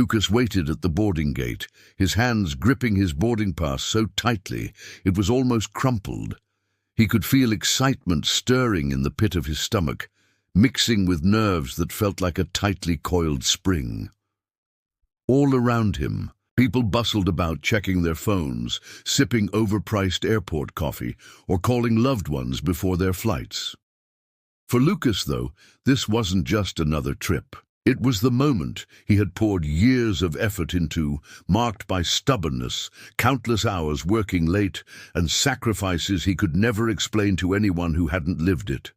Lucas waited at the boarding gate, his hands gripping his boarding pass so tightly it was almost crumpled. He could feel excitement stirring in the pit of his stomach, mixing with nerves that felt like a tightly coiled spring. All around him, people bustled about checking their phones, sipping overpriced airport coffee, or calling loved ones before their flights. For Lucas, though, this wasn't just another trip. It was the moment he had poured years of effort into, marked by stubbornness, countless hours working late, and sacrifices he could never explain to anyone who hadn't lived it.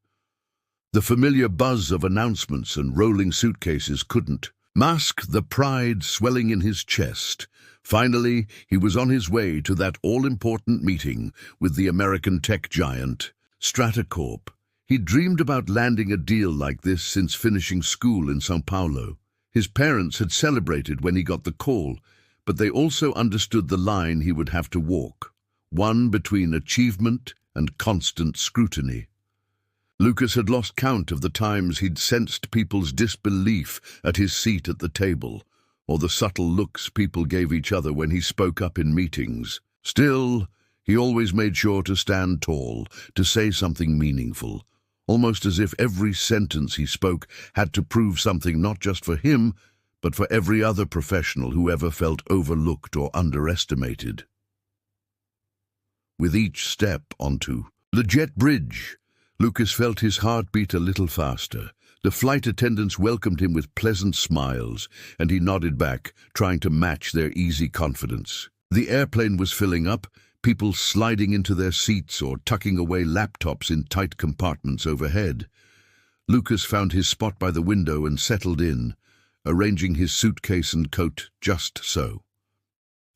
The familiar buzz of announcements and rolling suitcases couldn't mask the pride swelling in his chest. Finally, he was on his way to that all-important meeting with the American tech giant, Stratacorp. He'd dreamed about landing a deal like this since finishing school in São Paulo. His parents had celebrated when he got the call, but they also understood the line he would have to walk, one between achievement and constant scrutiny. Lucas had lost count of the times he'd sensed people's disbelief at his seat at the table, or the subtle looks people gave each other when he spoke up in meetings. Still, he always made sure to stand tall, to say something meaningful, almost as if every sentence he spoke had to prove something not just for him, but for every other professional who ever felt overlooked or underestimated. With each step onto the jet bridge, Lucas felt his heart beat a little faster. The flight attendants welcomed him with pleasant smiles, and he nodded back, trying to match their easy confidence. The airplane was filling up, people sliding into their seats or tucking away laptops in tight compartments overhead. Lucas found his spot by the window and settled in, arranging his suitcase and coat just so.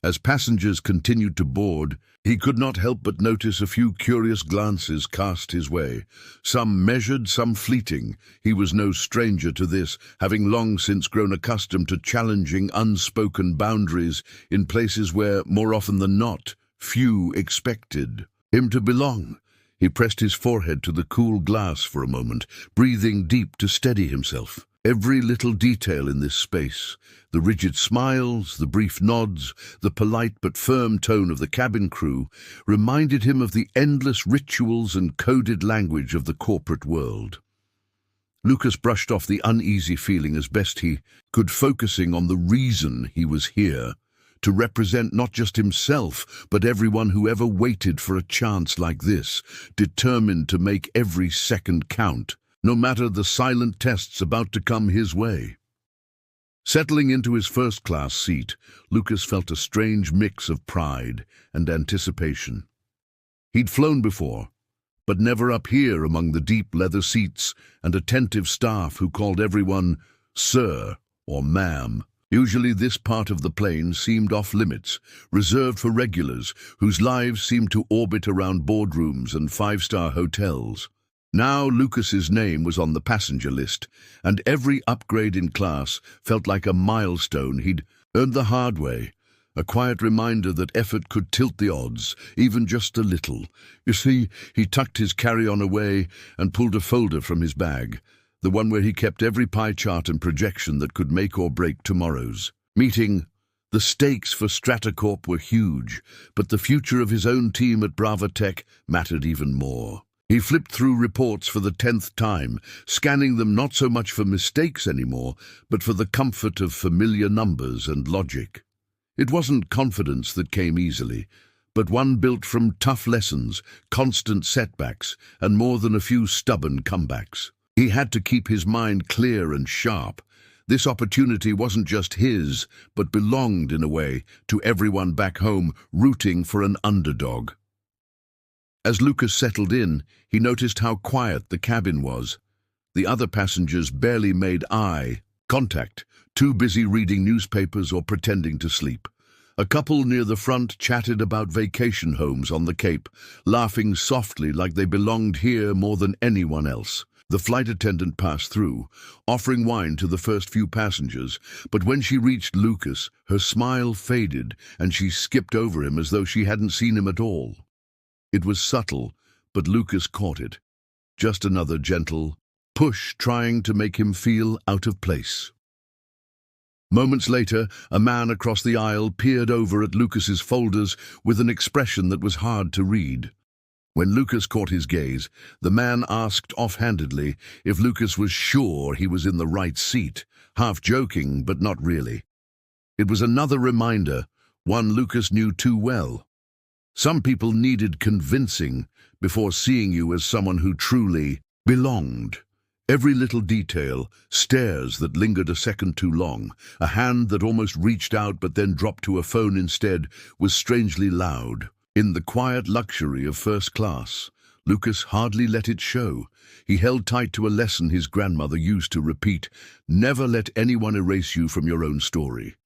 As passengers continued to board, he could not help but notice a few curious glances cast his way. Some measured, some fleeting. He was no stranger to this, having long since grown accustomed to challenging unspoken boundaries in places where, more often than not, few expected him to belong. He pressed his forehead to the cool glass for a moment, breathing deep to steady himself. Every little detail in this space, the rigid smiles, the brief nods, the polite but firm tone of the cabin crew, reminded him of the endless rituals and coded language of the corporate world. Lucas brushed off the uneasy feeling as best he could, focusing on the reason he was here, to represent not just himself, but everyone who ever waited for a chance like this, determined to make every second count, no matter the silent tests about to come his way. Settling into his first-class seat, Lucas felt a strange mix of pride and anticipation. He'd flown before, but never up here among the deep leather seats and attentive staff who called everyone sir or ma'am. Usually this part of the plane seemed off-limits, reserved for regulars whose lives seemed to orbit around boardrooms and five-star hotels. Now Lucas's name was on the passenger list, and every upgrade in class felt like a milestone he'd earned the hard way, a quiet reminder that effort could tilt the odds, even just a little. You see, he tucked his carry-on away and pulled a folder from his bag, the one where he kept every pie chart and projection that could make or break tomorrow's meeting. The stakes for Stratacorp were huge, but the future of his own team at Brava Tech mattered even more. He flipped through reports for the 10th time, scanning them not so much for mistakes anymore, but for the comfort of familiar numbers and logic. It wasn't confidence that came easily, but one built from tough lessons, constant setbacks, and more than a few stubborn comebacks. He had to keep his mind clear and sharp. This opportunity wasn't just his, but belonged, in a way, to everyone back home rooting for an underdog. As Lucas settled in, he noticed how quiet the cabin was. The other passengers barely made eye contact, too busy reading newspapers or pretending to sleep. A couple near the front chatted about vacation homes on the Cape, laughing softly like they belonged here more than anyone else. The flight attendant passed through, offering wine to the first few passengers, but when she reached Lucas, her smile faded and she skipped over him as though she hadn't seen him at all. It was subtle, but Lucas caught it. Just another gentle push trying to make him feel out of place. Moments later, a man across the aisle peered over at Lucas's folders with an expression that was hard to read. When Lucas caught his gaze, the man asked offhandedly if Lucas was sure he was in the right seat, half joking but not really. It was another reminder, one Lucas knew too well. Some people needed convincing before seeing you as someone who truly belonged. Every little detail, stares that lingered a second too long, a hand that almost reached out but then dropped to a phone instead, was strangely loud. In the quiet luxury of first class, Lucas hardly let it show. He held tight to a lesson his grandmother used to repeat: never let anyone erase you from your own story.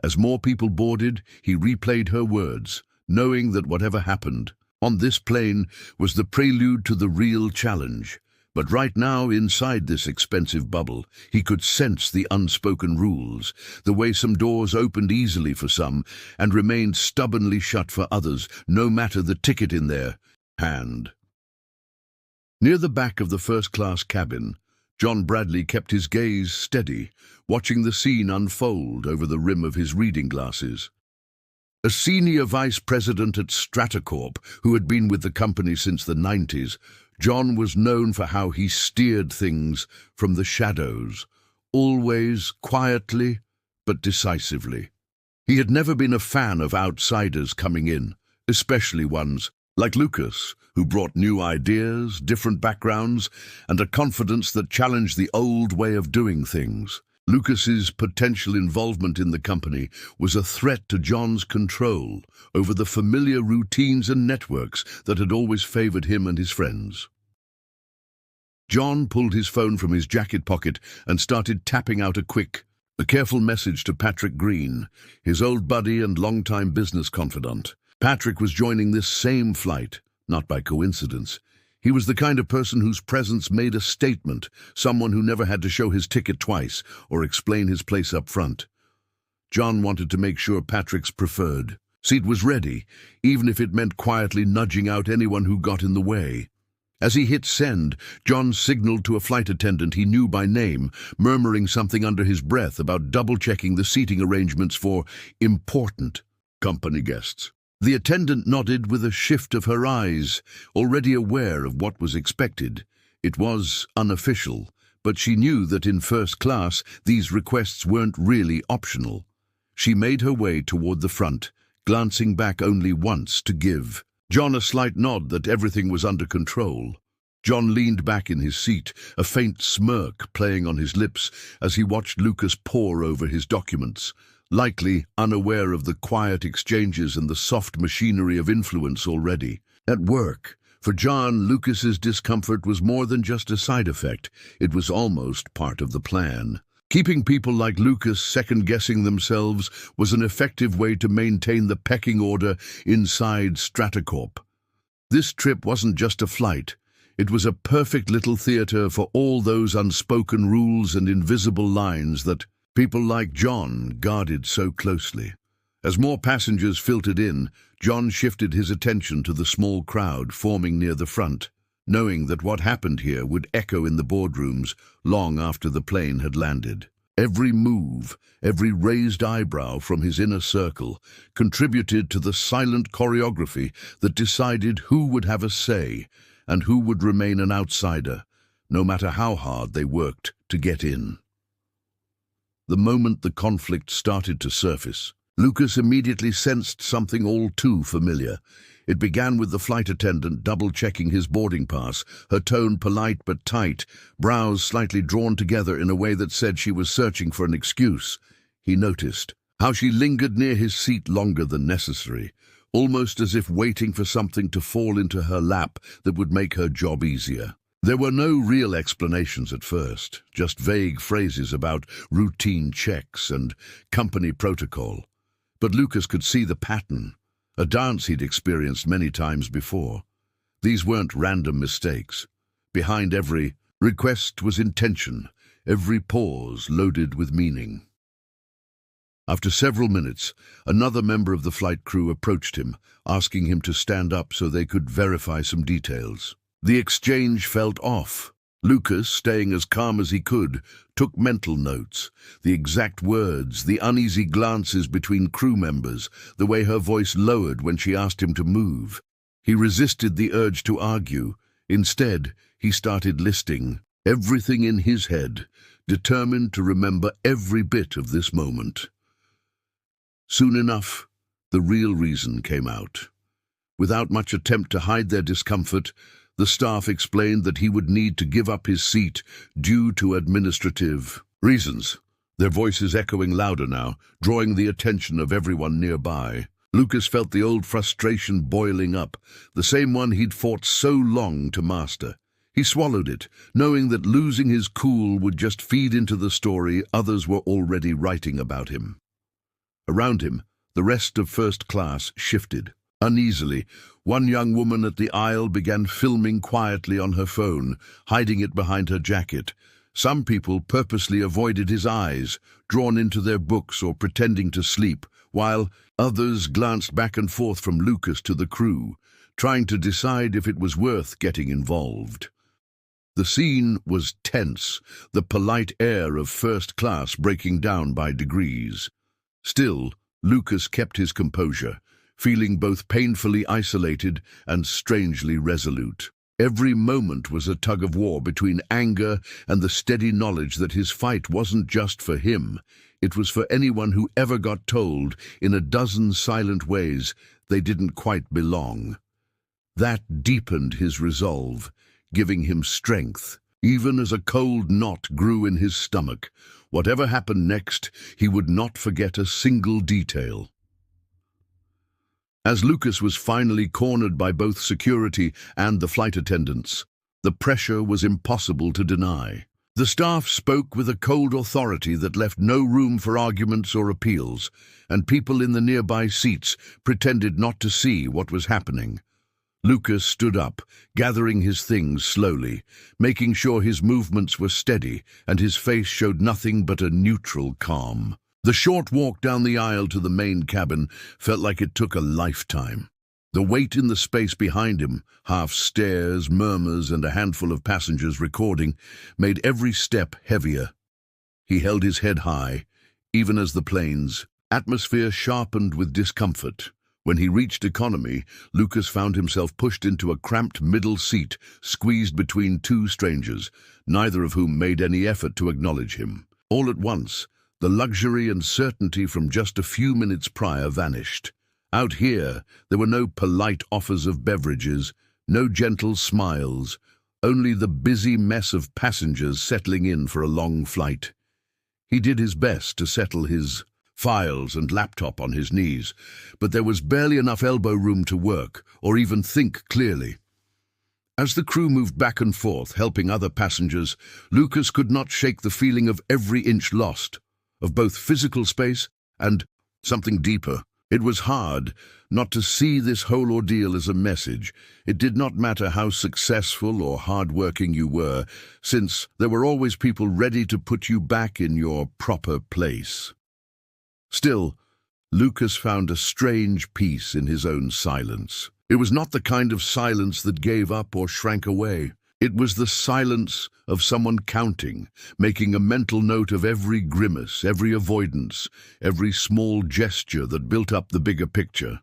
As more people boarded, he replayed her words, knowing that whatever happened on this plane was the prelude to the real challenge. But right now, inside this expensive bubble, he could sense the unspoken rules, the way some doors opened easily for some and remained stubbornly shut for others, no matter the ticket in their hand. Near the back of the first-class cabin, John Bradley kept his gaze steady, watching the scene unfold over the rim of his reading glasses. A senior vice president at Stratacorp, who had been with the company since the 90s, John was known for how he steered things from the shadows, always quietly but decisively. He had never been a fan of outsiders coming in, especially ones like Lucas, who brought new ideas, different backgrounds, and a confidence that challenged the old way of doing things. Lucas's potential involvement in the company was a threat to John's control over the familiar routines and networks that had always favored him and his friends. John pulled his phone from his jacket pocket and started tapping out a careful message to Patrick Green, his old buddy and longtime business confidant. Patrick was joining this same flight, not by coincidence. He was the kind of person whose presence made a statement, someone who never had to show his ticket twice or explain his place up front. John wanted to make sure Patrick's preferred seat was ready, even if it meant quietly nudging out anyone who got in the way. As he hit send, John signaled to a flight attendant he knew by name, murmuring something under his breath about double-checking the seating arrangements for important company guests. The attendant nodded with a shift of her eyes, already aware of what was expected. It was unofficial, but she knew that in first class these requests weren't really optional. She made her way toward the front, glancing back only once to give John a slight nod that everything was under control. John leaned back in his seat, a faint smirk playing on his lips as he watched Lucas pore over his documents, likely unaware of the quiet exchanges and the soft machinery of influence already at work. For John, Lucas's discomfort was more than just a side effect. It was almost part of the plan. Keeping people like Lucas second-guessing themselves was an effective way to maintain the pecking order inside Stratacorp. This trip wasn't just a flight. It was a perfect little theater for all those unspoken rules and invisible lines that people like John guarded so closely. As more passengers filtered in, John shifted his attention to the small crowd forming near the front, knowing that what happened here would echo in the boardrooms long after the plane had landed. Every move, every raised eyebrow from his inner circle contributed to the silent choreography that decided who would have a say and who would remain an outsider, no matter how hard they worked to get in. The moment the conflict started to surface, Lucas immediately sensed something all too familiar. It began with the flight attendant double-checking his boarding pass, her tone polite but tight, brows slightly drawn together in a way that said she was searching for an excuse. He noticed how she lingered near his seat longer than necessary, almost as if waiting for something to fall into her lap that would make her job easier. There were no real explanations at first, just vague phrases about routine checks and company protocol. But Lucas could see the pattern, a dance he'd experienced many times before. These weren't random mistakes. Behind every request was intention, every pause loaded with meaning. After several minutes, another member of the flight crew approached him, asking him to stand up so they could verify some details. The exchange felt off. Lucas, staying as calm as he could, took mental notes. The exact words, the uneasy glances between crew members, the way her voice lowered when she asked him to move. He resisted the urge to argue. Instead, he started listing everything in his head, determined to remember every bit of this moment. Soon enough, the real reason came out. Without much attempt to hide their discomfort, the staff explained that he would need to give up his seat due to administrative reasons, their voices echoing louder now, drawing the attention of everyone nearby. Lucas felt the old frustration boiling up, the same one he'd fought so long to master. He swallowed it, knowing that losing his cool would just feed into the story others were already writing about him. Around him, the rest of first class shifted. Uneasily, one young woman at the aisle began filming quietly on her phone, hiding it behind her jacket. Some people purposely avoided his eyes, drawn into their books or pretending to sleep, while others glanced back and forth from Lucas to the crew, trying to decide if it was worth getting involved. The scene was tense, the polite air of first class breaking down by degrees. Still, Lucas kept his composure, feeling both painfully isolated and strangely resolute. Every moment was a tug-of-war between anger and the steady knowledge that his fight wasn't just for him. It was for anyone who ever got told, in a dozen silent ways, they didn't quite belong. That deepened his resolve, giving him strength, even as a cold knot grew in his stomach. Whatever happened next, he would not forget a single detail. As Lucas was finally cornered by both security and the flight attendants, the pressure was impossible to deny. The staff spoke with a cold authority that left no room for arguments or appeals, and people in the nearby seats pretended not to see what was happening. Lucas stood up, gathering his things slowly, making sure his movements were steady and his face showed nothing but a neutral calm. The short walk down the aisle to the main cabin felt like it took a lifetime. The weight in the space behind him, half stares, murmurs, and a handful of passengers recording, made every step heavier. He held his head high, even as the plane's atmosphere sharpened with discomfort. When he reached economy, Lucas found himself pushed into a cramped middle seat, squeezed between two strangers, neither of whom made any effort to acknowledge him. All at once, the luxury and certainty from just a few minutes prior vanished. Out here, there were no polite offers of beverages, no gentle smiles, only the busy mess of passengers settling in for a long flight. He did his best to settle his files and laptop on his knees, but there was barely enough elbow room to work or even think clearly. As the crew moved back and forth, helping other passengers, Lucas could not shake the feeling of every inch lost, of both physical space and something deeper. It was hard not to see this whole ordeal as a message. It did not matter how successful or hard-working you were, since there were always people ready to put you back in your proper place. Still, Lucas found a strange peace in his own silence. It was not the kind of silence that gave up or shrank away. It was the silence of someone counting, making a mental note of every grimace, every avoidance, every small gesture that built up the bigger picture.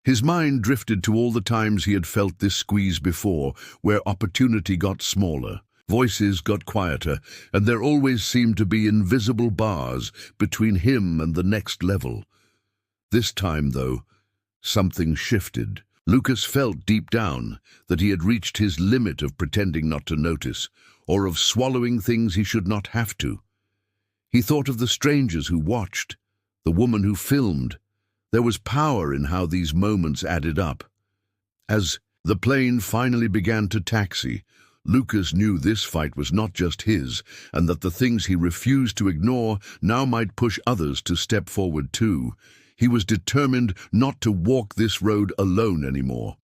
His mind drifted to all the times he had felt this squeeze before, where opportunity got smaller, voices got quieter, and there always seemed to be invisible bars between him and the next level. This time, though, something shifted. Lucas felt deep down that he had reached his limit of pretending not to notice, or of swallowing things he should not have to. He thought of the strangers who watched, the woman who filmed. There was power in how these moments added up. As the plane finally began to taxi, Lucas knew this fight was not just his, and that the things he refused to ignore now might push others to step forward too. He was determined not to walk this road alone anymore.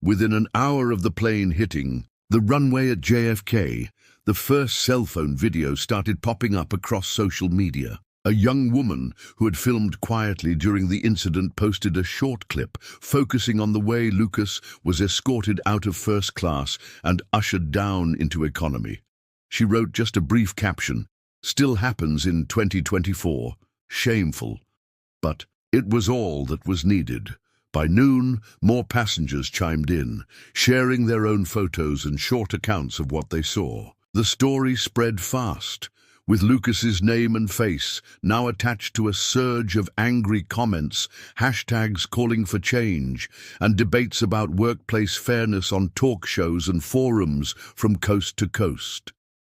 Within an hour of the plane hitting the runway at JFK, the first cell phone video started popping up across social media. A young woman who had filmed quietly during the incident posted a short clip focusing on the way Lucas was escorted out of first class and ushered down into economy. She wrote just a brief caption, "Still happens in 2024. Shameful." But it was all that was needed. By noon, more passengers chimed in, sharing their own photos and short accounts of what they saw. The story spread fast, with Lucas's name and face now attached to a surge of angry comments, hashtags calling for change, and debates about workplace fairness on talk shows and forums from coast to coast.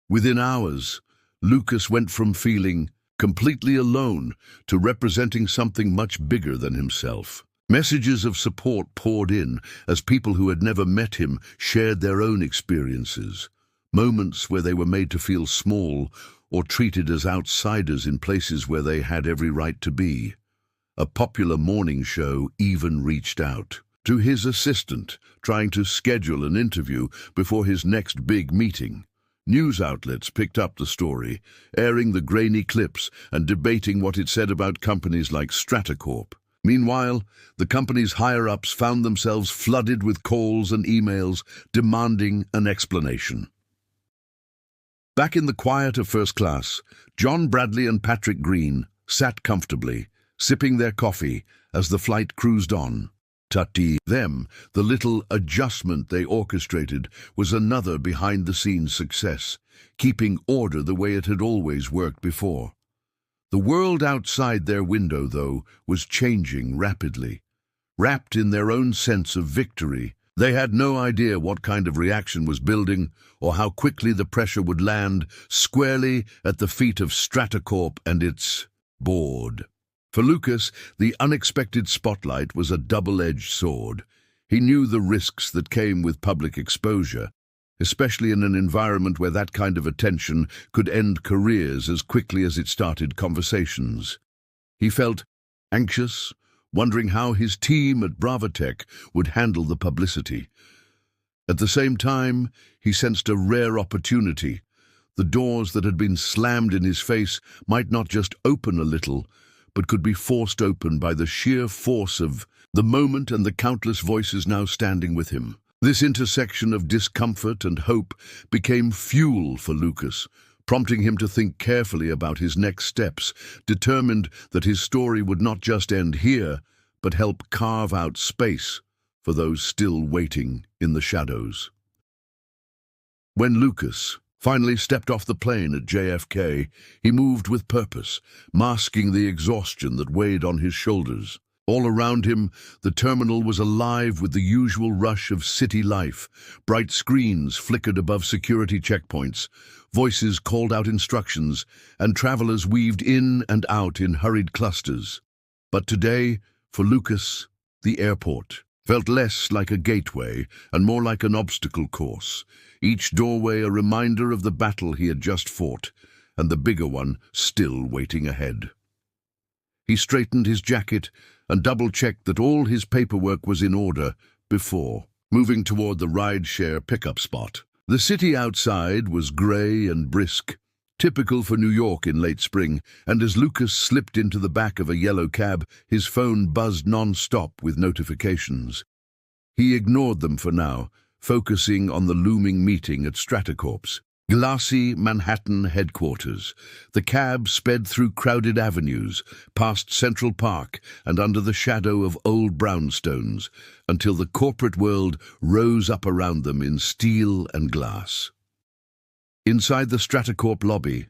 Within hours, Lucas went from feeling completely alone to representing something much bigger than himself. Messages of support poured in as people who had never met him shared their own experiences, moments where they were made to feel small or treated as outsiders in places where they had every right to be. A popular morning show even reached out to his assistant, trying to schedule an interview before his next big meeting. News outlets picked up the story, airing the grainy clips and debating what it said about companies like Stratacorp. Meanwhile, the company's higher-ups found themselves flooded with calls and emails demanding an explanation. Back in the quiet of first class, John Bradley and Patrick Green sat comfortably, sipping their coffee as the flight cruised on. Tutti, them, the little adjustment they orchestrated was another behind-the-scenes success, keeping order the way it had always worked before. The world outside their window, though, was changing rapidly. Wrapped in their own sense of victory, they had no idea what kind of reaction was building or how quickly the pressure would land squarely at the feet of Stratacorp and its board. For Lucas, the unexpected spotlight was a double-edged sword. He knew the risks that came with public exposure, especially in an environment where that kind of attention could end careers as quickly as it started conversations. He felt anxious, wondering how his team at Bravatech would handle the publicity. At the same time, he sensed a rare opportunity. The doors that had been slammed in his face might not just open a little, but could be forced open by the sheer force of the moment and the countless voices now standing with him. This intersection of discomfort and hope became fuel for Lucas, prompting him to think carefully about his next steps, determined that his story would not just end here, but help carve out space for those still waiting in the shadows. When Lucas finally stepped off the plane at JFK, he moved with purpose, masking the exhaustion that weighed on his shoulders. All around him, the terminal was alive with the usual rush of city life. Bright screens flickered above security checkpoints, voices called out instructions, and travelers weaved in and out in hurried clusters. But today, for Lucas, the airport felt less like a gateway and more like an obstacle course, each doorway a reminder of the battle he had just fought, and the bigger one still waiting ahead. He straightened his jacket and double-checked that all his paperwork was in order before moving toward the ride-share pickup spot. The city outside was grey and brisk, typical for New York in late spring, and as Lucas slipped into the back of a yellow cab, his phone buzzed non-stop with notifications. He ignored them for now, focusing on the looming meeting at Stratacorp's glassy Manhattan headquarters. The cab sped through crowded avenues, past Central Park and under the shadow of old brownstones, until the corporate world rose up around them in steel and glass. Inside the Stratacorp lobby,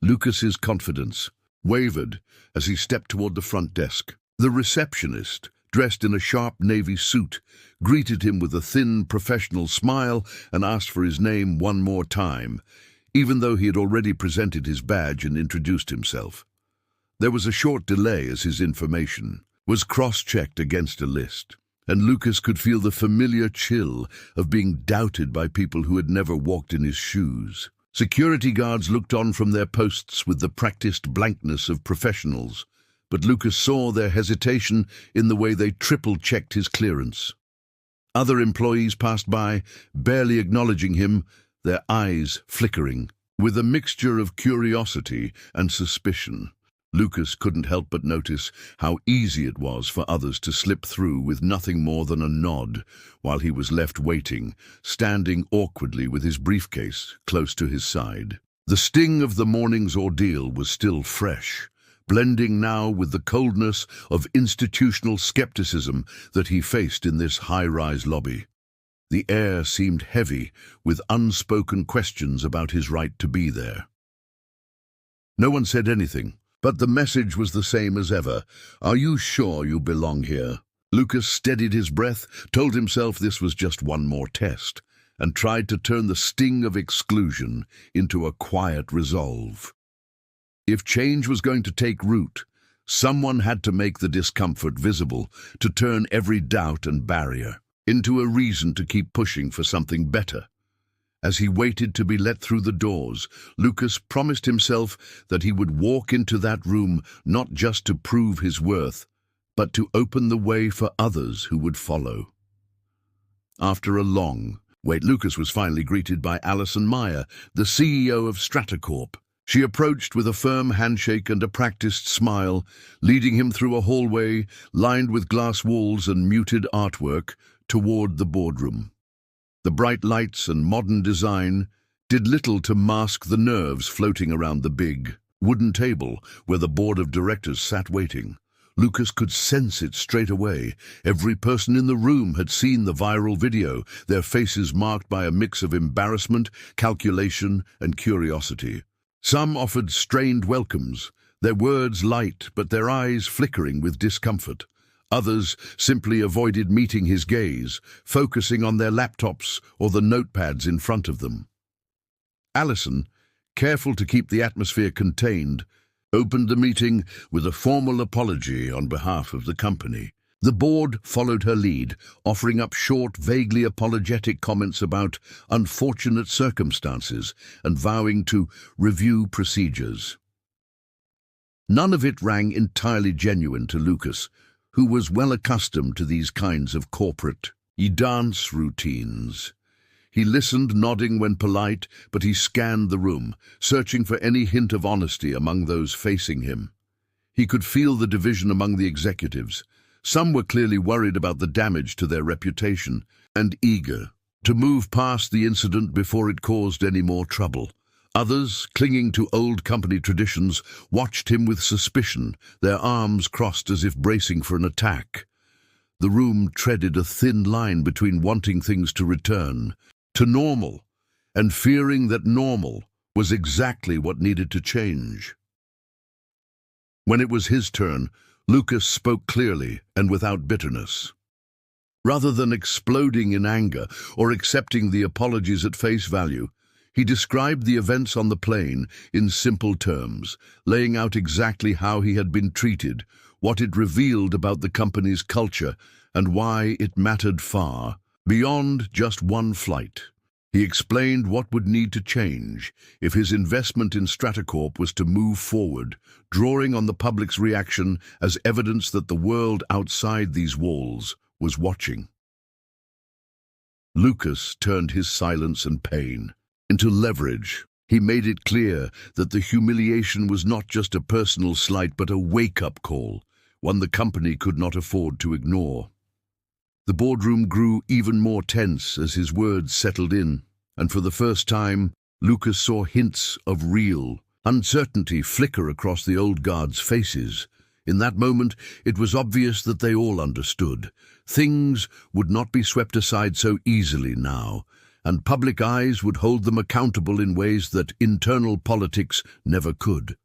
Lucas's confidence wavered as he stepped toward the front desk. The receptionist, dressed in a sharp navy suit, greeted him with a thin, professional smile and asked for his name one more time, even though he had already presented his badge and introduced himself. There was a short delay as his information was cross-checked against a list, and Lucas could feel the familiar chill of being doubted by people who had never walked in his shoes. Security guards looked on from their posts with the practiced blankness of professionals, but Lucas saw their hesitation in the way they triple-checked his clearance. Other employees passed by, barely acknowledging him, their eyes flickering, with a mixture of curiosity and suspicion. Lucas couldn't help but notice how easy it was for others to slip through with nothing more than a nod, while he was left waiting, standing awkwardly with his briefcase close to his side. The sting of the morning's ordeal was still fresh, blending now with the coldness of institutional skepticism that he faced in this high-rise lobby. The air seemed heavy with unspoken questions about his right to be there. No one said anything, but the message was the same as ever. "Are you sure you belong here?" Lucas steadied his breath, told himself this was just one more test, and tried to turn the sting of exclusion into a quiet resolve. If change was going to take root, someone had to make the discomfort visible, to turn every doubt and barrier into a reason to keep pushing for something better. As he waited to be let through the doors, Lucas promised himself that he would walk into that room not just to prove his worth, but to open the way for others who would follow. After a long wait, Lucas was finally greeted by Alison Meyer, the CEO of Stratacorp. She approached with a firm handshake and a practiced smile, leading him through a hallway lined with glass walls and muted artwork toward the boardroom. The bright lights and modern design did little to mask the nerves floating around the big, wooden table where the board of directors sat waiting. Lucas could sense it straight away. Every person in the room had seen the viral video, their faces marked by a mix of embarrassment, calculation, and curiosity. Some offered strained welcomes, their words light but their eyes flickering with discomfort. Others simply avoided meeting his gaze, focusing on their laptops or the notepads in front of them. Alison, careful to keep the atmosphere contained, opened the meeting with a formal apology on behalf of the company. The board followed her lead, offering up short, vaguely apologetic comments about unfortunate circumstances and vowing to review procedures. None of it rang entirely genuine to Lucas, who was well accustomed to these kinds of corporate dance routines. He listened, nodding when polite, but he scanned the room, searching for any hint of honesty among those facing him. He could feel the division among the executives. Some were clearly worried about the damage to their reputation and eager to move past the incident before it caused any more trouble. Others, clinging to old company traditions, watched him with suspicion, their arms crossed as if bracing for an attack. The room treaded a thin line between wanting things to return to normal and fearing that normal was exactly what needed to change. When it was his turn, Lucas spoke clearly and without bitterness. Rather than exploding in anger or accepting the apologies at face value, he described the events on the plane in simple terms, laying out exactly how he had been treated, what it revealed about the company's culture, and why it mattered far beyond just one flight. He explained what would need to change if his investment in Stratacorp was to move forward, drawing on the public's reaction as evidence that the world outside these walls was watching. Lucas turned his silence and pain into leverage. He made it clear that the humiliation was not just a personal slight but a wake-up call, one the company could not afford to ignore. The boardroom grew even more tense as his words settled in, and for the first time, Lucas saw hints of real uncertainty flicker across the old guards' faces. In that moment, it was obvious that they all understood. Things would not be swept aside so easily now, and public eyes would hold them accountable in ways that internal politics never could.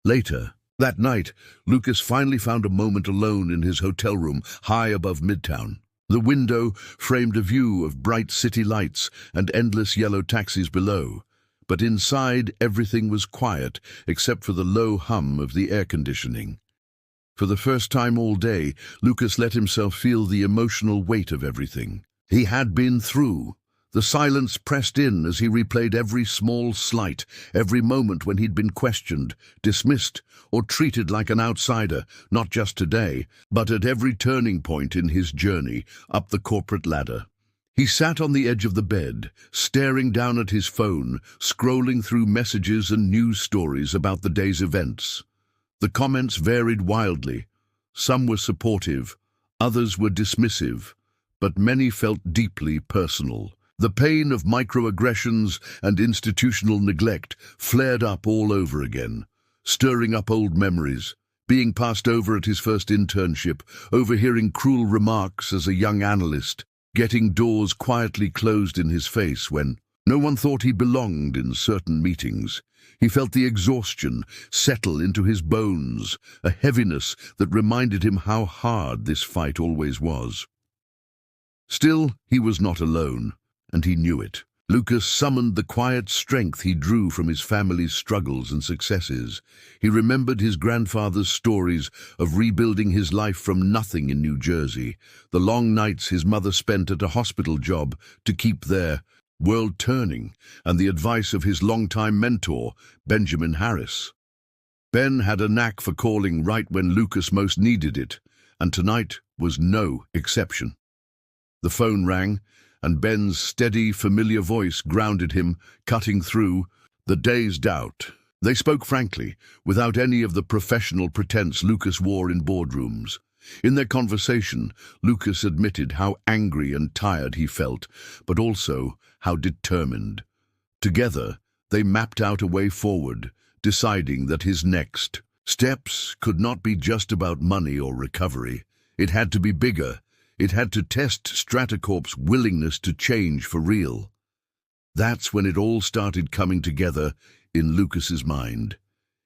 Later, that night, Lucas finally found a moment alone in his hotel room, high above Midtown. The window framed a view of bright city lights and endless yellow taxis below, but inside everything was quiet except for the low hum of the air conditioning. For the first time all day, Lucas let himself feel the emotional weight of everything he had been through. The silence pressed in as he replayed every small slight, every moment when he'd been questioned, dismissed, or treated like an outsider, not just today, but at every turning point in his journey up the corporate ladder. He sat on the edge of the bed, staring down at his phone, scrolling through messages and news stories about the day's events. The comments varied wildly. Some were supportive, others were dismissive, but many felt deeply personal. The pain of microaggressions and institutional neglect flared up all over again, stirring up old memories. Being passed over at his first internship, overhearing cruel remarks as a young analyst, getting doors quietly closed in his face when no one thought he belonged in certain meetings. He felt the exhaustion settle into his bones, a heaviness that reminded him how hard this fight always was. Still, he was not alone, and he knew it. Lucas summoned the quiet strength he drew from his family's struggles and successes. He remembered his grandfather's stories of rebuilding his life from nothing in New Jersey, the long nights his mother spent at a hospital job to keep their world turning, and the advice of his longtime mentor, Benjamin Harris. Ben had a knack for calling right when Lucas most needed it, and tonight was no exception. The phone rang, and Ben's steady, familiar voice grounded him, cutting through the day's doubt. They spoke frankly, without any of the professional pretense Lucas wore in boardrooms. In their conversation, Lucas admitted how angry and tired he felt, but also how determined. Together, they mapped out a way forward, deciding that his next steps could not be just about money or recovery. It had to be bigger. It had to test Stratacorp's willingness to change for real. That's when it all started coming together in Lucas's mind.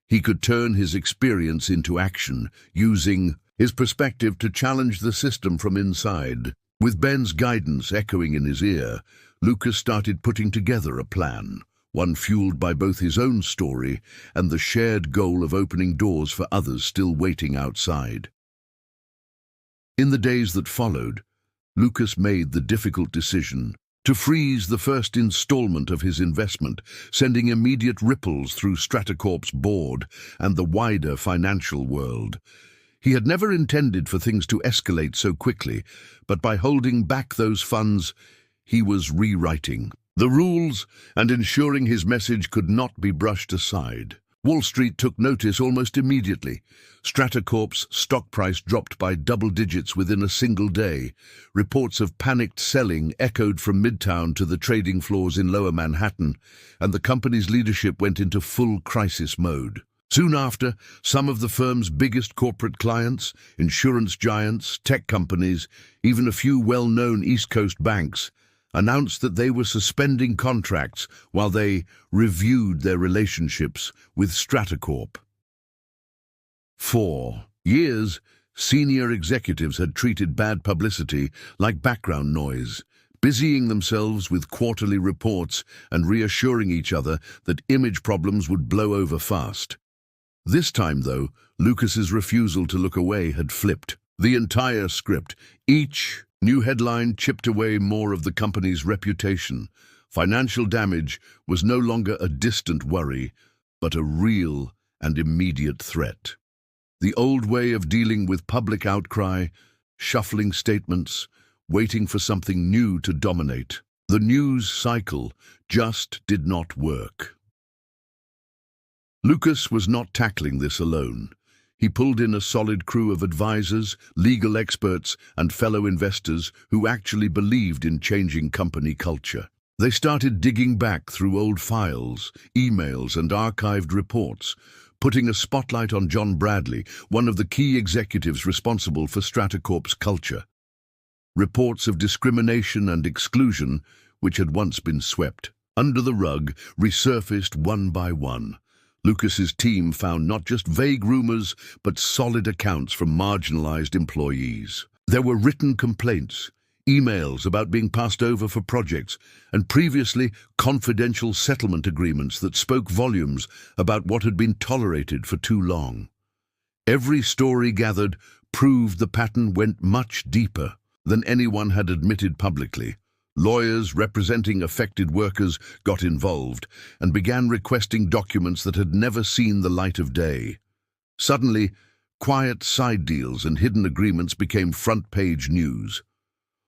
He could turn his experience into action, using his perspective to challenge the system from inside. With Ben's guidance echoing in his ear, Lucas started putting together a plan, one fueled by both his own story and the shared goal of opening doors for others still waiting outside. In the days that followed, Lucas made the difficult decision to freeze the first installment of his investment, sending immediate ripples through Stratacorp's board and the wider financial world. He had never intended for things to escalate so quickly, but by holding back those funds, he was rewriting the rules and ensuring his message could not be brushed aside. Wall Street took notice almost immediately. Stratacorp's stock price dropped by double digits within a single day. Reports of panicked selling echoed from Midtown to the trading floors in Lower Manhattan, and the company's leadership went into full crisis mode. Soon after, some of the firm's biggest corporate clients, insurance giants, tech companies, even a few well-known East Coast banks, announced that they were suspending contracts while they reviewed their relationships with Stratacorp. For years, senior executives had treated bad publicity like background noise, busying themselves with quarterly reports and reassuring each other that image problems would blow over fast. This time, though, Lucas's refusal to look away had flipped. The entire script, each new headline chipped away more of the company's reputation. Financial damage was no longer a distant worry, but a real and immediate threat. The old way of dealing with public outcry, shuffling statements, waiting for something new to dominate. The news cycle just did not work. Lucas was not tackling this alone. He pulled in a solid crew of advisors, legal experts, and fellow investors who actually believed in changing company culture. They started digging back through old files, emails, and archived reports, putting a spotlight on John Bradley, one of the key executives responsible for Stratacorp's culture. Reports of discrimination and exclusion, which had once been swept under the rug, resurfaced one by one. Lucas's team found not just vague rumors, but solid accounts from marginalized employees. There were written complaints, emails about being passed over for projects, and previously confidential settlement agreements that spoke volumes about what had been tolerated for too long. Every story gathered proved the pattern went much deeper than anyone had admitted publicly. Lawyers representing affected workers got involved and began requesting documents that had never seen the light of day. Suddenly, quiet side deals and hidden agreements became front-page news.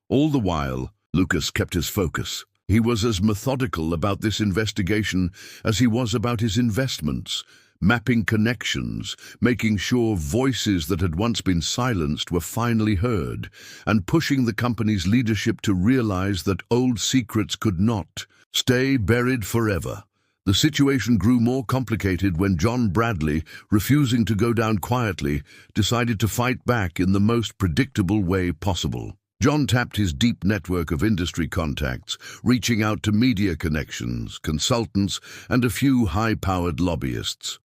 All the while, Lucas kept his focus. He was as methodical about this investigation as he was about his investments, mapping connections, making sure voices that had once been silenced were finally heard, and pushing the company's leadership to realize that old secrets could not stay buried forever. The situation grew more complicated when John Bradley, refusing to go down quietly, decided to fight back in the most predictable way possible. John tapped his deep network of industry contacts, reaching out to media connections, consultants, and a few high-powered lobbyists.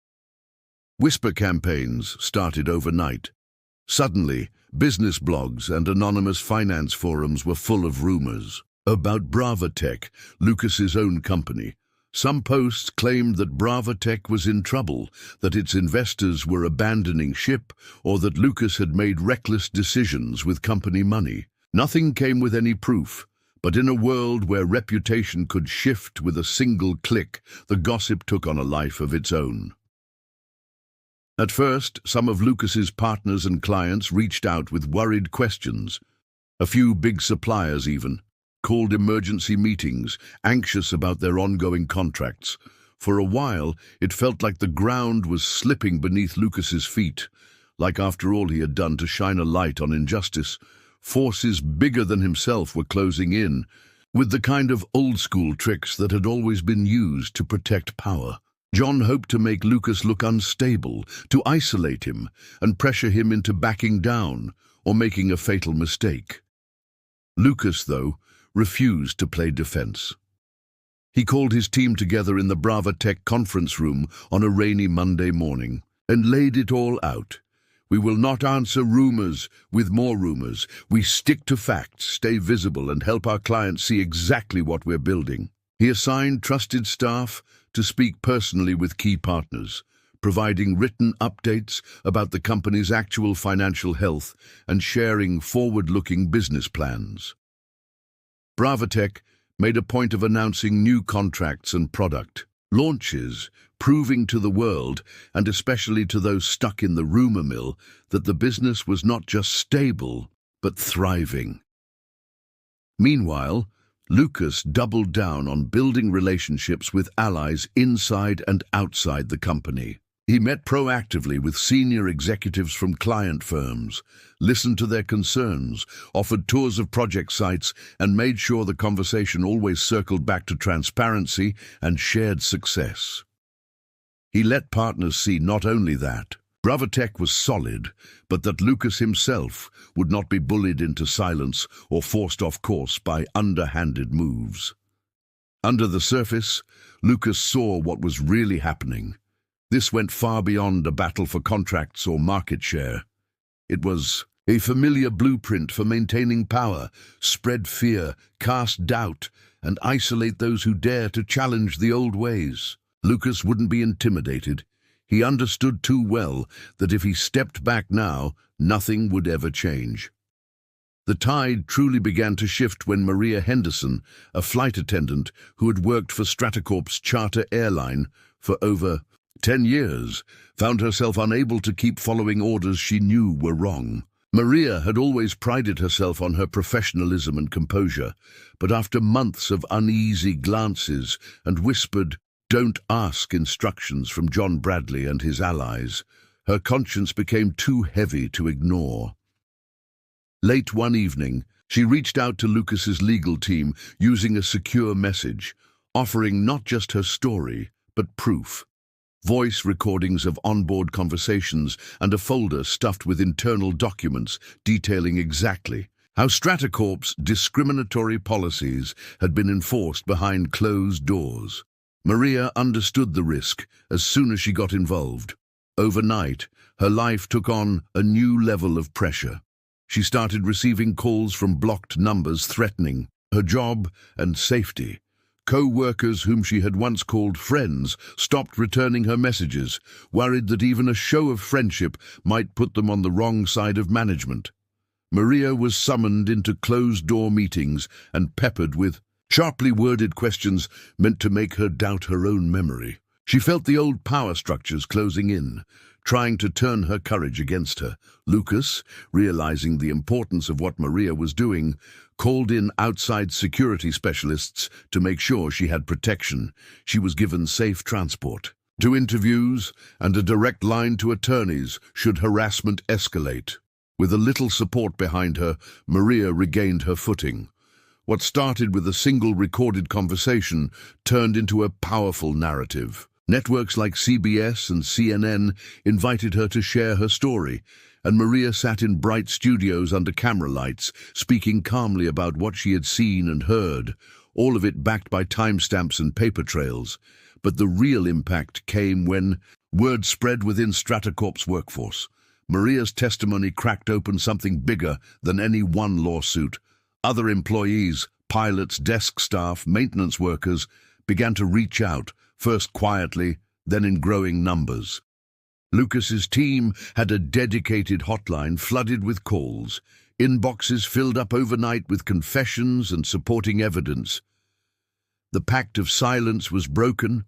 Whisper campaigns started overnight. Suddenly, business blogs and anonymous finance forums were full of rumors about Bravatech, Lucas's own company. Some posts claimed that Bravatech was in trouble, that its investors were abandoning ship, or that Lucas had made reckless decisions with company money. Nothing came with any proof, but in a world where reputation could shift with a single click, the gossip took on a life of its own. At first, some of Lucas's partners and clients reached out with worried questions. A few big suppliers even called emergency meetings, anxious about their ongoing contracts. For a while, it felt like the ground was slipping beneath Lucas's feet, like after all he had done to shine a light on injustice, forces bigger than himself were closing in, with the kind of old-school tricks that had always been used to protect power. John hoped to make Lucas look unstable, to isolate him and pressure him into backing down or making a fatal mistake. Lucas, though, refused to play defense. He called his team together in the Bravatech conference room on a rainy Monday morning and laid it all out. We will not answer rumors with more rumors. We stick to facts, stay visible, and help our clients see exactly what we're building. He assigned trusted staff to speak personally with key partners, providing written updates about the company's actual financial health and sharing forward-looking business plans. Bravatech made a point of announcing new contracts and product launches, proving to the world, and especially to those stuck in the rumor mill, that the business was not just stable, but thriving. Meanwhile, Lucas doubled down on building relationships with allies inside and outside the company. He met proactively with senior executives from client firms, listened to their concerns, offered tours of project sites, and made sure the conversation always circled back to transparency and shared success. He let partners see not only that Bravatech was solid, but that Lucas himself would not be bullied into silence or forced off course by underhanded moves. Under the surface, Lucas saw what was really happening. This went far beyond a battle for contracts or market share. It was a familiar blueprint for maintaining power, spread fear, cast doubt, and isolate those who dare to challenge the old ways. Lucas wouldn't be intimidated. He understood too well that if he stepped back now, nothing would ever change. The tide truly began to shift when Maria Henderson, a flight attendant who had worked for Stratacorp's charter airline for over 10 years, found herself unable to keep following orders she knew were wrong. Maria had always prided herself on her professionalism and composure, but after months of uneasy glances and whispered, "Don't ask" instructions from John Bradley and his allies, her conscience became too heavy to ignore. Late one evening, she reached out to Lucas's legal team using a secure message, offering not just her story, but proof. Voice recordings of onboard conversations and a folder stuffed with internal documents detailing exactly how Stratacorp's discriminatory policies had been enforced behind closed doors. Maria understood the risk as soon as she got involved. Overnight, her life took on a new level of pressure. She started receiving calls from blocked numbers threatening her job and safety. Co-workers whom she had once called friends stopped returning her messages, worried that even a show of friendship might put them on the wrong side of management. Maria was summoned into closed-door meetings and peppered with sharply worded questions meant to make her doubt her own memory. She felt the old power structures closing in, trying to turn her courage against her. Lucas, realizing the importance of what Maria was doing, called in outside security specialists to make sure she had protection. She was given safe transport to interviews and a direct line to attorneys should harassment escalate. With a little support behind her, Maria regained her footing. What started with a single recorded conversation turned into a powerful narrative. Networks like CBS and CNN invited her to share her story, and Maria sat in bright studios under camera lights, speaking calmly about what she had seen and heard, all of it backed by timestamps and paper trails. But the real impact came when word spread within Stratacorp's workforce. Maria's testimony cracked open something bigger than any one lawsuit. Other employees, pilots, desk staff, maintenance workers, began to reach out, first quietly, then in growing numbers. Lucas's team had a dedicated hotline flooded with calls, inboxes filled up overnight with confessions and supporting evidence. The pact of silence was broken.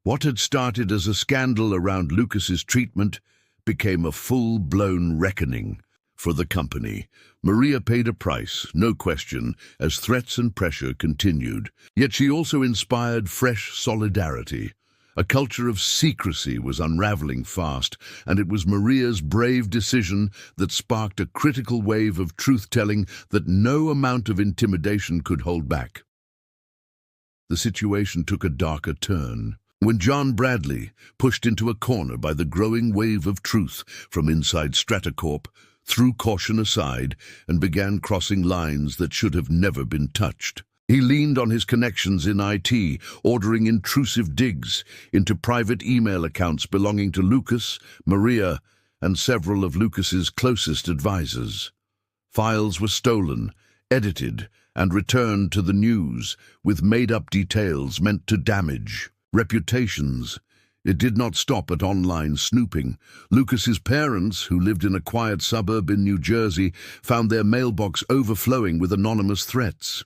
What had started as a scandal around Lucas's treatment became a full-blown reckoning for the company. Maria paid a price, no question, as threats and pressure continued. Yet she also inspired fresh solidarity. A culture of secrecy was unraveling fast, and it was Maria's brave decision that sparked a critical wave of truth-telling that no amount of intimidation could hold back. The situation took a darker turn when John Bradley, pushed into a corner by the growing wave of truth from inside Stratacorp, threw caution aside and began crossing lines that should have never been touched. He leaned on his connections in IT, ordering intrusive digs into private email accounts belonging to Lucas, Maria, and several of Lucas's closest advisors. Files were stolen, edited, and returned to the news with made-up details meant to damage reputations. It did not stop at online snooping. Lucas's parents, who lived in a quiet suburb in New Jersey, found their mailbox overflowing with anonymous threats.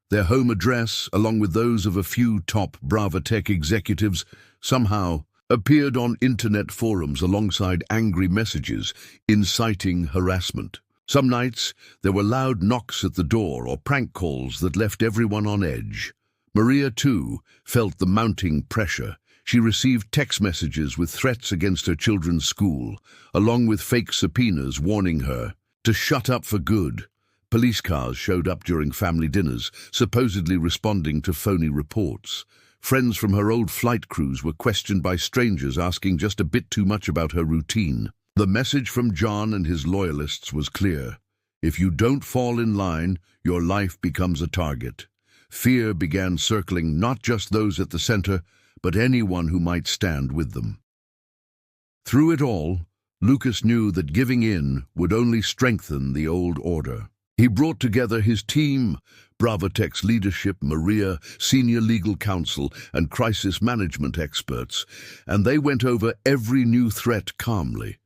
Their home address, along with those of a few top Brava Tech executives, somehow appeared on internet forums alongside angry messages inciting harassment. Some nights, there were loud knocks at the door or prank calls that left everyone on edge. Maria, too, felt the mounting pressure. She received text messages with threats against her children's school, along with fake subpoenas warning her to shut up for good. Police cars showed up during family dinners, supposedly responding to phony reports. Friends from her old flight crews were questioned by strangers asking just a bit too much about her routine. The message from John and his loyalists was clear. If you don't fall in line, your life becomes a target. Fear began circling not just those at the center, but anyone who might stand with them. Through it all, Lucas knew that giving in would only strengthen the old order. He brought together his team, Bravotech's leadership, Maria, senior legal counsel, and crisis management experts, and they went over every new threat calmly.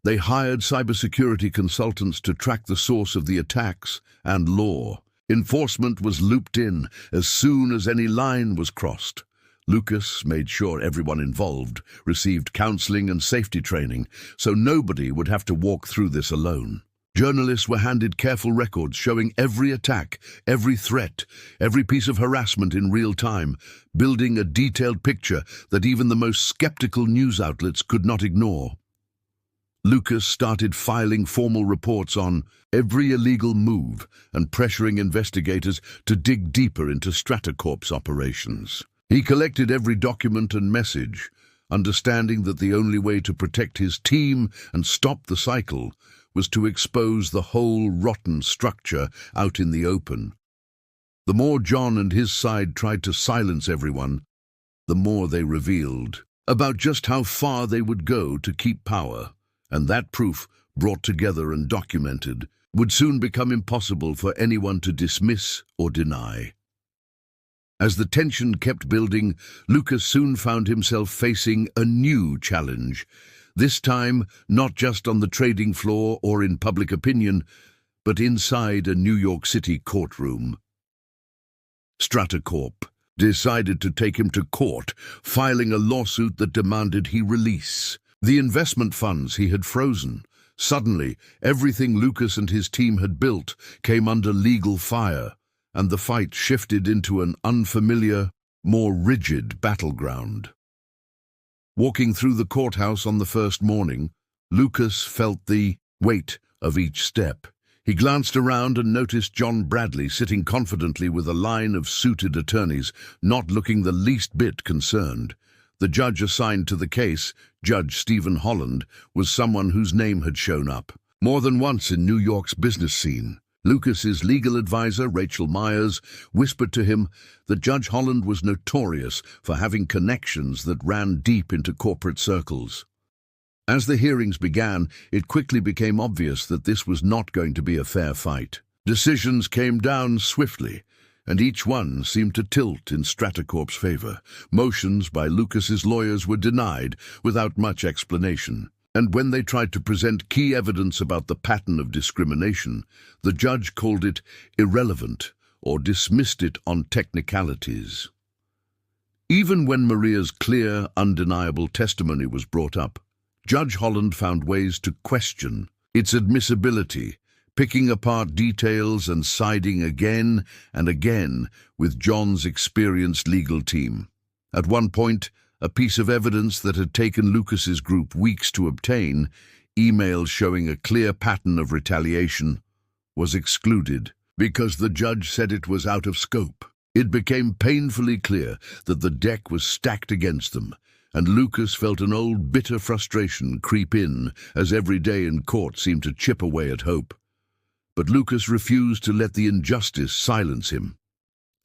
They hired cybersecurity consultants to track the source of the attacks and law. Enforcement was looped in as soon as any line was crossed. Lucas made sure everyone involved received counseling and safety training, so nobody would have to walk through this alone. Journalists were handed careful records showing every attack, every threat, every piece of harassment in real time, building a detailed picture that even the most skeptical news outlets could not ignore. Lucas started filing formal reports on every illegal move and pressuring investigators to dig deeper into Stratacorp's operations. He collected every document and message, understanding that the only way to protect his team and stop the cycle was to expose the whole rotten structure out in the open. The more John and his side tried to silence everyone, the more they revealed about just how far they would go to keep power. And that proof, brought together and documented, would soon become impossible for anyone to dismiss or deny. As the tension kept building, Lucas soon found himself facing a new challenge, this time not just on the trading floor or in public opinion, but inside a New York City courtroom. Stratacorp decided to take him to court, filing a lawsuit that demanded he release The investment funds he had frozen. Suddenly, everything Lucas and his team had built came under legal fire, and the fight shifted into an unfamiliar, more rigid battleground. Walking through the courthouse on the first morning, Lucas felt the weight of each step. He glanced around and noticed John Bradley sitting confidently with a line of suited attorneys, not looking the least bit concerned. The judge assigned to the case, Judge Stephen Holland, was someone whose name had shown up more than once in New York's business scene. Lucas's legal advisor, Rachel Myers, whispered to him that Judge Holland was notorious for having connections that ran deep into corporate circles. As the hearings began, it quickly became obvious that this was not going to be a fair fight. Decisions came down swiftly, and each one seemed to tilt in Stratacorp's favor. Motions by Lucas's lawyers were denied without much explanation. And when they tried to present key evidence about the pattern of discrimination, the judge called it irrelevant or dismissed it on technicalities. Even when Maria's clear, undeniable testimony was brought up, Judge Holland found ways to question its admissibility, picking apart details and siding again and again with John's experienced legal team. At one point, a piece of evidence that had taken Lucas's group weeks to obtain, emails showing a clear pattern of retaliation, was excluded because the judge said it was out of scope. It became painfully clear that the deck was stacked against them, and Lucas felt an old bitter frustration creep in as every day in court seemed to chip away at hope. But Lucas refused to let the injustice silence him.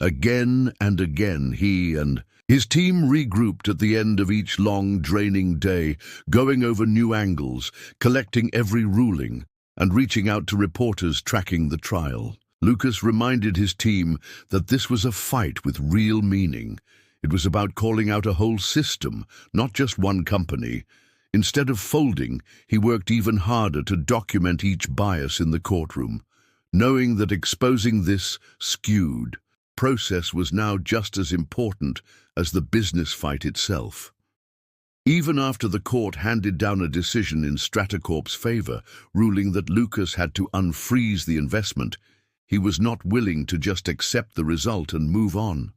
Again and again he and his team regrouped at the end of each long, draining day, going over new angles, collecting every ruling, and reaching out to reporters tracking the trial. Lucas reminded his team that this was a fight with real meaning. It was about calling out a whole system, not just one company. Instead of folding, he worked even harder to document each bias in the courtroom, knowing that exposing this skewed process was now just as important as the business fight itself. Even after the court handed down a decision in Stratacorp's favor, ruling that Lucas had to unfreeze the investment, he was not willing to just accept the result and move on.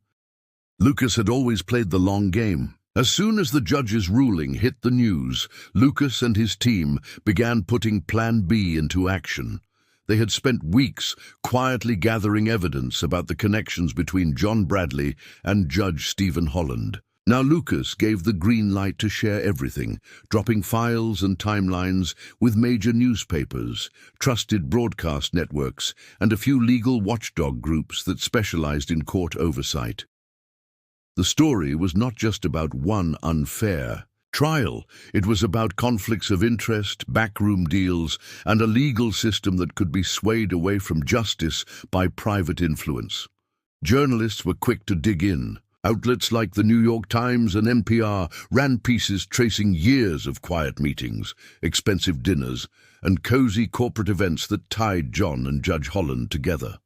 Lucas had always played the long game. As soon as the judge's ruling hit the news, Lucas and his team began putting Plan B into action. They had spent weeks quietly gathering evidence about the connections between John Bradley and Judge Stephen Holland. Now Lucas gave the green light to share everything, dropping files and timelines with major newspapers, trusted broadcast networks, and a few legal watchdog groups that specialized in court oversight. The story was not just about one unfair trial. It was about conflicts of interest, backroom deals, and a legal system that could be swayed away from justice by private influence. Journalists were quick to dig in. Outlets like the New York Times and NPR ran pieces tracing years of quiet meetings, expensive dinners, and cozy corporate events that tied John and Judge Holland together.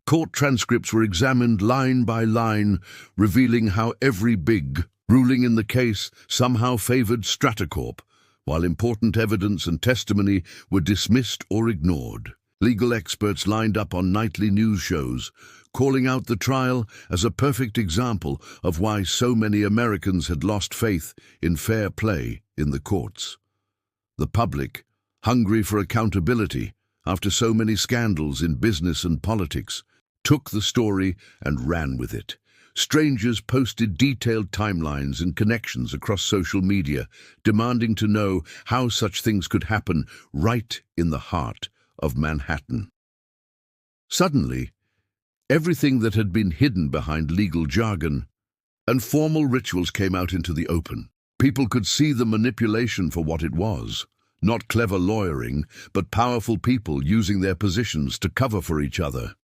Court transcripts were examined line by line, revealing how every big ruling in the case somehow favored Stratacorp, while important evidence and testimony were dismissed or ignored. Legal experts lined up on nightly news shows, calling out the trial as a perfect example of why so many Americans had lost faith in fair play in the courts. The public, hungry for accountability after so many scandals in business and politics, took the story and ran with it. Strangers posted detailed timelines and connections across social media, demanding to know how such things could happen right in the heart of Manhattan. Suddenly, everything that had been hidden behind legal jargon and formal rituals came out into the open. People could see the manipulation for what it was, not clever lawyering, but powerful people using their positions to cover for each other.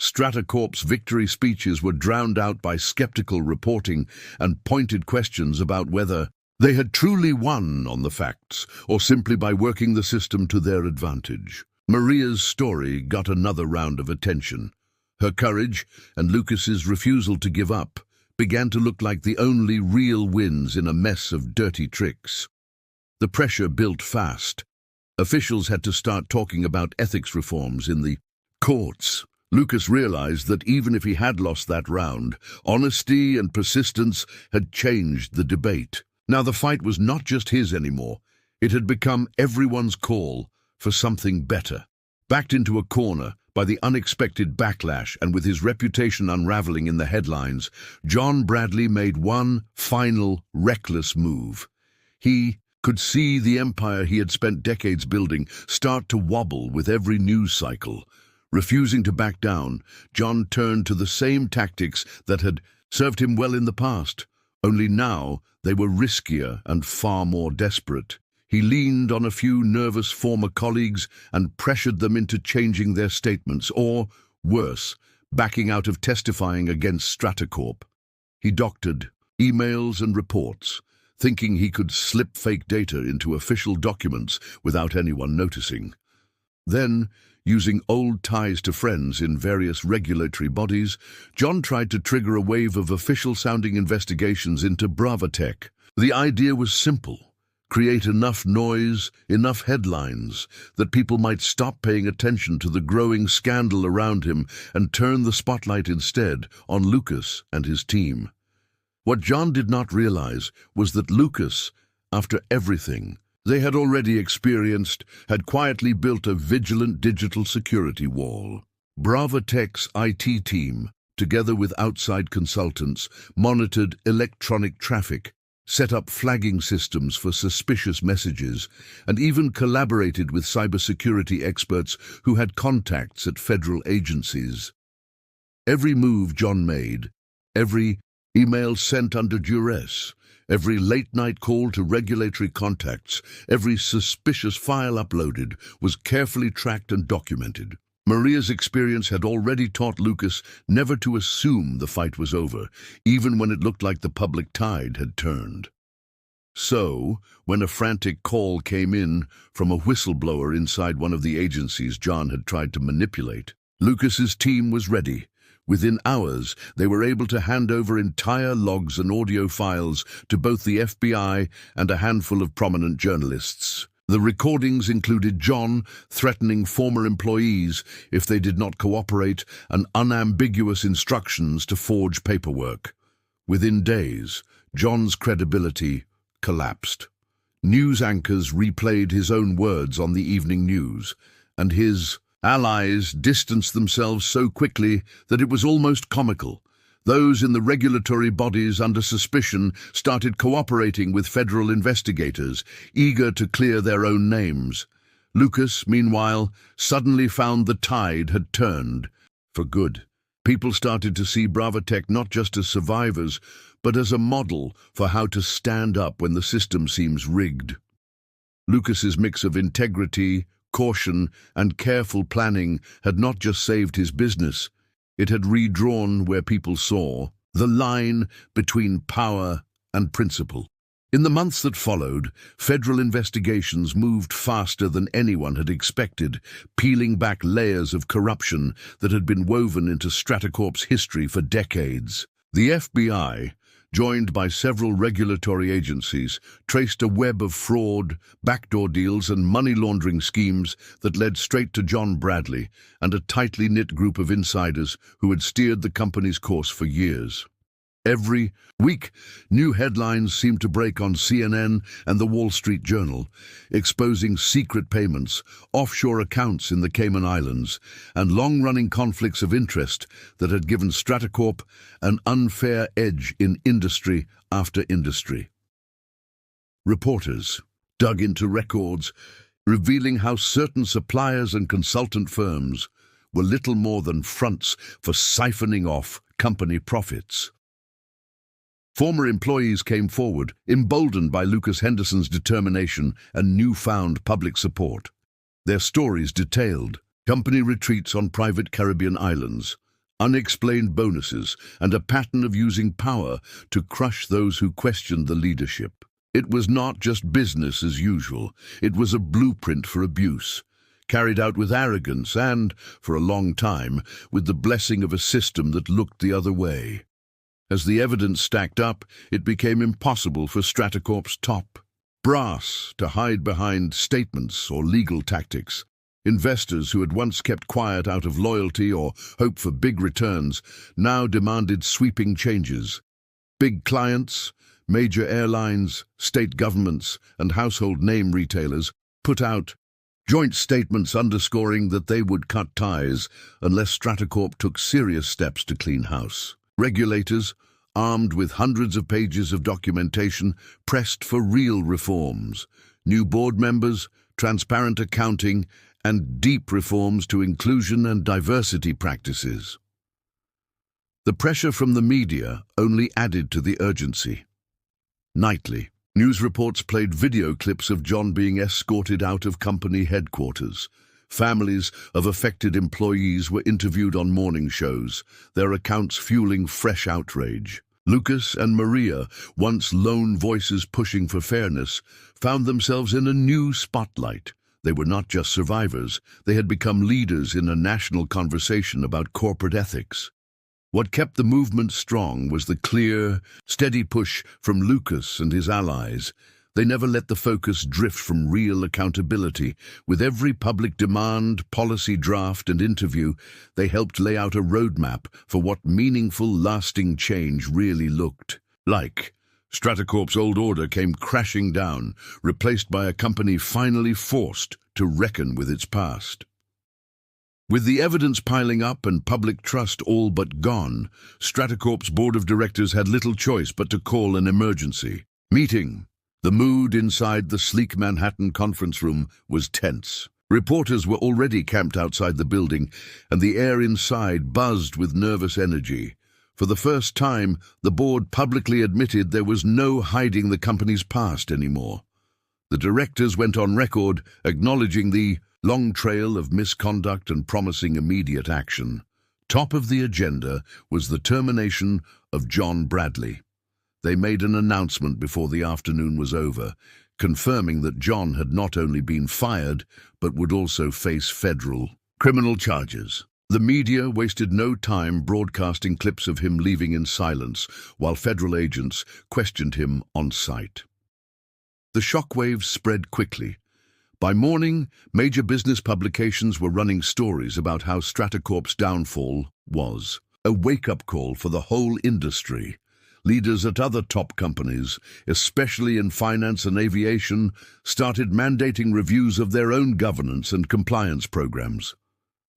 Stratacorp's victory speeches were drowned out by skeptical reporting and pointed questions about whether they had truly won on the facts or simply by working the system to their advantage. Maria's story got another round of attention. Her courage and Lucas's refusal to give up began to look like the only real wins in a mess of dirty tricks. The pressure built fast. Officials had to start talking about ethics reforms in the courts. Lucas realized that even if he had lost that round, honesty and persistence had changed the debate. Now the fight was not just his anymore. It had become everyone's call for something better. Backed into a corner by the unexpected backlash and with his reputation unraveling in the headlines, John Bradley made one final reckless move. He could see the empire he had spent decades building start to wobble with every news cycle. Refusing to back down, John turned to the same tactics that had served him well in the past, only now they were riskier and far more desperate. He leaned on a few nervous former colleagues and pressured them into changing their statements, or, worse, backing out of testifying against Stratacorp. He doctored emails and reports, thinking he could slip fake data into official documents without anyone noticing. Then, using old ties to friends in various regulatory bodies, John tried to trigger a wave of official-sounding investigations into Bravatech. The idea was simple: create enough noise, enough headlines, that people might stop paying attention to the growing scandal around him and turn the spotlight instead on Lucas and his team. What John did not realize was that Lucas, after everything they had already experienced, had quietly built a vigilant digital security wall. Bravatech's IT team, together with outside consultants, monitored electronic traffic, set up flagging systems for suspicious messages, and even collaborated with cybersecurity experts who had contacts at federal agencies. Every move John made, every email sent under duress, every late-night call to regulatory contacts, every suspicious file uploaded was carefully tracked and documented. Maria's experience had already taught Lucas never to assume the fight was over, even when it looked like the public tide had turned. So, when a frantic call came in from a whistleblower inside one of the agencies John had tried to manipulate, Lucas's team was ready. Within hours, they were able to hand over entire logs and audio files to both the FBI and a handful of prominent journalists. The recordings included John threatening former employees if they did not cooperate and unambiguous instructions to forge paperwork. Within days, John's credibility collapsed. News anchors replayed his own words on the evening news, and his allies distanced themselves so quickly that it was almost comical. Those in the regulatory bodies under suspicion started cooperating with federal investigators, eager to clear their own names. Lucas, meanwhile, suddenly found the tide had turned for good. People started to see Bravatech not just as survivors, but as a model for how to stand up when the system seems rigged. Lucas's mix of integrity, caution, and careful planning had not just saved his business, it had redrawn where people saw the line between power and principle. In the months that followed, federal investigations moved faster than anyone had expected, peeling back layers of corruption that had been woven into Stratacorp's history for decades. The FBI, joined by several regulatory agencies, traced a web of fraud, backdoor deals and money laundering schemes that led straight to John Bradley and a tightly knit group of insiders who had steered the company's course for years. Every week, new headlines seemed to break on CNN and the Wall Street Journal, exposing secret payments, offshore accounts in the Cayman Islands, and long-running conflicts of interest that had given Stratacorp an unfair edge in industry after industry. Reporters dug into records, revealing how certain suppliers and consultant firms were little more than fronts for siphoning off company profits. Former employees came forward, emboldened by Lucas Henderson's determination and newfound public support. Their stories detailed company retreats on private Caribbean islands, unexplained bonuses, and a pattern of using power to crush those who questioned the leadership. It was not just business as usual, it was a blueprint for abuse, carried out with arrogance and, for a long time, with the blessing of a system that looked the other way. As the evidence stacked up, it became impossible for Stratacorp's top brass to hide behind statements or legal tactics. Investors who had once kept quiet out of loyalty or hope for big returns now demanded sweeping changes. Big clients, major airlines, state governments, and household name retailers put out joint statements underscoring that they would cut ties unless Stratacorp took serious steps to clean house. Regulators, armed with hundreds of pages of documentation, pressed for real reforms. New board members, transparent accounting, and deep reforms to inclusion and diversity practices. The pressure from the media only added to the urgency. Nightly, news reports played video clips of John being escorted out of company headquarters. Families of affected employees were interviewed on morning shows, their accounts fueling fresh outrage. Lucas and Maria, once lone voices pushing for fairness, found themselves in a new spotlight. They were not just survivors, they had become leaders in a national conversation about corporate ethics. What kept the movement strong was the clear, steady push from Lucas and his allies. They never let the focus drift from real accountability. With every public demand, policy draft, and interview, they helped lay out a roadmap for what meaningful, lasting change really looked like. Stratacorp's old order came crashing down, replaced by a company finally forced to reckon with its past. With the evidence piling up and public trust all but gone, Stratacorp's board of directors had little choice but to call an emergency meeting. The mood inside the sleek Manhattan conference room was tense. Reporters were already camped outside the building, and the air inside buzzed with nervous energy. For the first time, the board publicly admitted there was no hiding the company's past anymore. The directors went on record acknowledging the long trail of misconduct and promising immediate action. Top of the agenda was the termination of John Bradley. They made an announcement before the afternoon was over, confirming that John had not only been fired, but would also face federal criminal charges. The media wasted no time broadcasting clips of him leaving in silence, while federal agents questioned him on site. The shockwaves spread quickly. By morning, major business publications were running stories about how Stratacorp's downfall was a wake-up call for the whole industry. Leaders at other top companies, especially in finance and aviation, started mandating reviews of their own governance and compliance programs.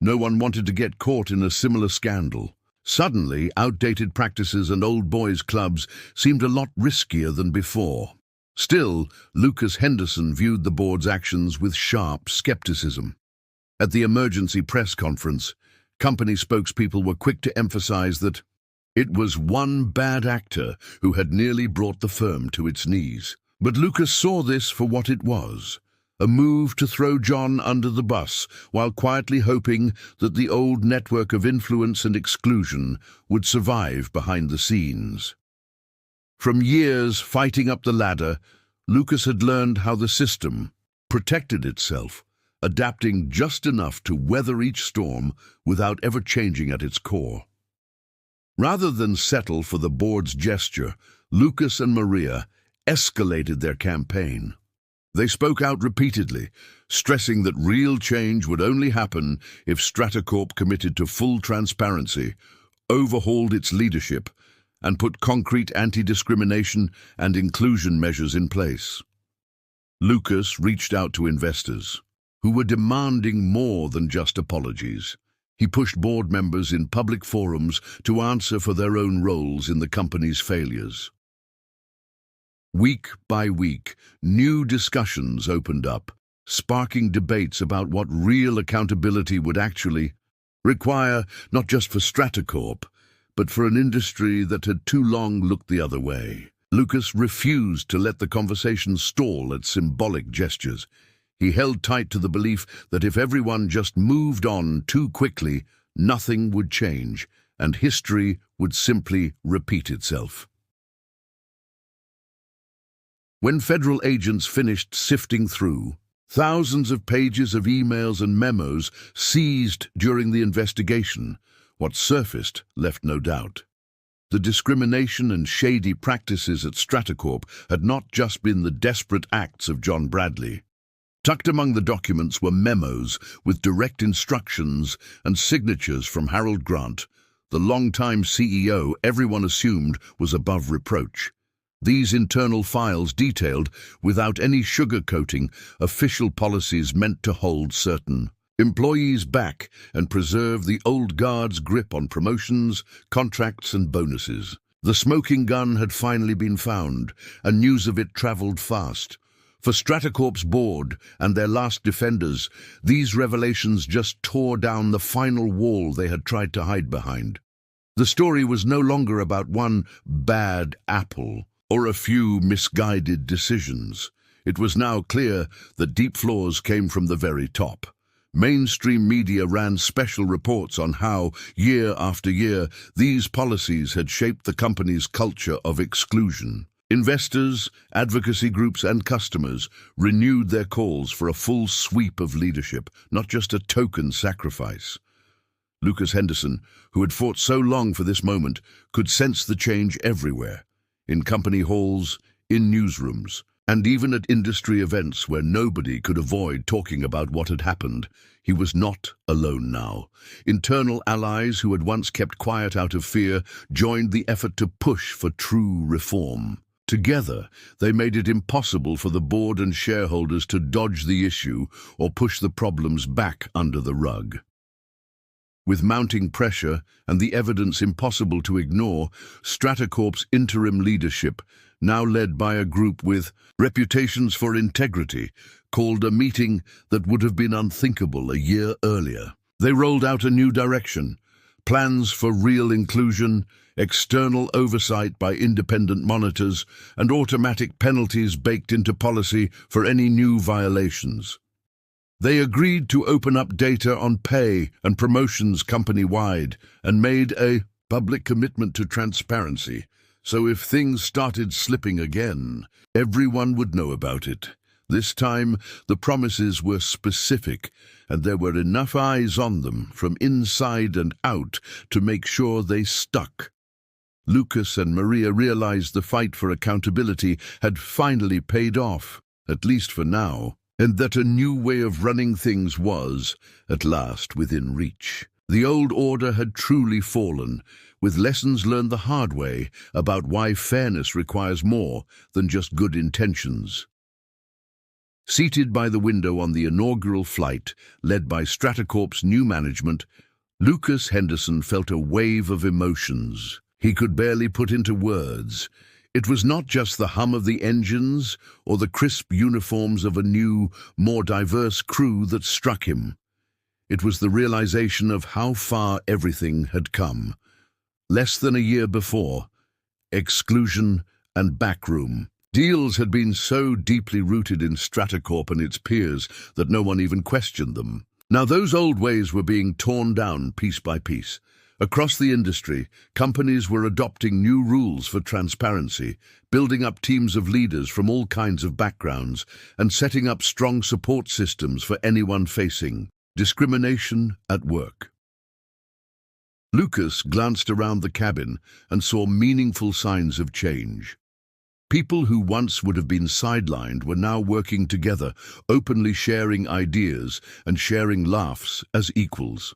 No one wanted to get caught in a similar scandal. Suddenly, outdated practices and old boys' clubs seemed a lot riskier than before. Still, Lucas Henderson viewed the board's actions with sharp skepticism. At the emergency press conference, company spokespeople were quick to emphasize that it was one bad actor who had nearly brought the firm to its knees. But Lucas saw this for what it was, a move to throw John under the bus, while quietly hoping that the old network of influence and exclusion would survive behind the scenes. From years fighting up the ladder, Lucas had learned how the system protected itself, adapting just enough to weather each storm without ever changing at its core. Rather than settle for the board's gesture, Lucas and Maria escalated their campaign. They spoke out repeatedly, stressing that real change would only happen if Stratacorp committed to full transparency, overhauled its leadership, and put concrete anti-discrimination and inclusion measures in place. Lucas reached out to investors, who were demanding more than just apologies. He pushed board members in public forums to answer for their own roles in the company's failures. Week by week, new discussions opened up, sparking debates about what real accountability would actually require, not just for Stratacorp, but for an industry that had too long looked the other way. Lucas refused to let the conversation stall at symbolic gestures. He held tight to the belief that if everyone just moved on too quickly, nothing would change, and history would simply repeat itself. When federal agents finished sifting through thousands of pages of emails and memos seized during the investigation, what surfaced left no doubt. The discrimination and shady practices at Stratacorp had not just been the desperate acts of John Bradley. Tucked among the documents were memos with direct instructions and signatures from Harold Grant, the longtime CEO everyone assumed was above reproach. These internal files detailed, without any sugarcoating, official policies meant to hold certain employees back and preserve the old guard's grip on promotions, contracts and bonuses. The smoking gun had finally been found, and news of it travelled fast. For Stratacorp's board and their last defenders, these revelations just tore down the final wall they had tried to hide behind. The story was no longer about one bad apple or a few misguided decisions. It was now clear that deep flaws came from the very top. Mainstream media ran special reports on how, year after year, these policies had shaped the company's culture of exclusion. Investors, advocacy groups and customers renewed their calls for a full sweep of leadership, not just a token sacrifice. Lucas Henderson, who had fought so long for this moment, could sense the change everywhere, in company halls, in newsrooms, and even at industry events where nobody could avoid talking about what had happened. He was not alone now. Internal allies who had once kept quiet out of fear joined the effort to push for true reform. Together, they made it impossible for the board and shareholders to dodge the issue or push the problems back under the rug. With mounting pressure and the evidence impossible to ignore, Stratacorp's interim leadership, now led by a group with reputations for integrity, called a meeting that would have been unthinkable a year earlier. They rolled out a new direction, plans for real inclusion, external oversight by independent monitors, and automatic penalties baked into policy for any new violations. They agreed to open up data on pay and promotions company-wide and made a public commitment to transparency, so if things started slipping again, everyone would know about it. This time, the promises were specific, and there were enough eyes on them from inside and out to make sure they stuck. Lucas and Maria realized the fight for accountability had finally paid off, at least for now, and that a new way of running things was, at last, within reach. The old order had truly fallen, with lessons learned the hard way about why fairness requires more than just good intentions. Seated by the window on the inaugural flight, led by Stratacorp's new management, Lucas Henderson felt a wave of emotions he could barely put into words. It was not just the hum of the engines or the crisp uniforms of a new, more diverse crew that struck him. It was the realization of how far everything had come. Less than a year before, exclusion and backroom deals had been so deeply rooted in Stratacorp and its peers that no one even questioned them. Now those old ways were being torn down piece by piece. Across the industry, companies were adopting new rules for transparency, building up teams of leaders from all kinds of backgrounds, and setting up strong support systems for anyone facing discrimination at work. Lucas glanced around the cabin and saw meaningful signs of change. People who once would have been sidelined were now working together, openly sharing ideas and sharing laughs as equals.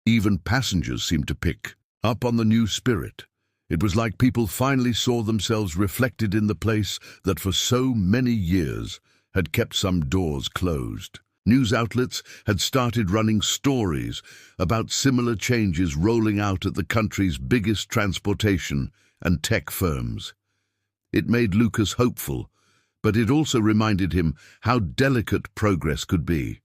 Even passengers seemed to pick up on the new spirit. It was like people finally saw themselves reflected in the place that for so many years had kept some doors closed. News outlets had started running stories about similar changes rolling out at the country's biggest transportation and tech firms. It made Lucas hopeful, but it also reminded him how delicate progress could be.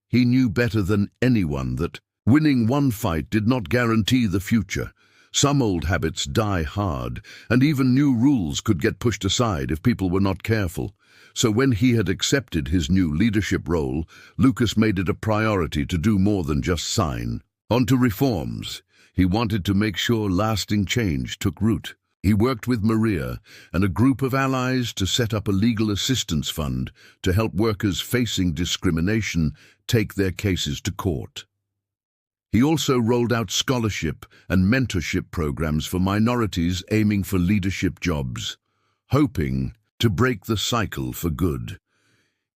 He knew better than anyone that winning one fight did not guarantee the future. Some old habits die hard, and even new rules could get pushed aside if people were not careful. So when he had accepted his new leadership role, Lucas made it a priority to do more than just sign on to reforms. He wanted to make sure lasting change took root. He worked with Maria and a group of allies to set up a legal assistance fund to help workers facing discrimination take their cases to court. He also rolled out scholarship and mentorship programs for minorities aiming for leadership jobs, hoping to break the cycle for good.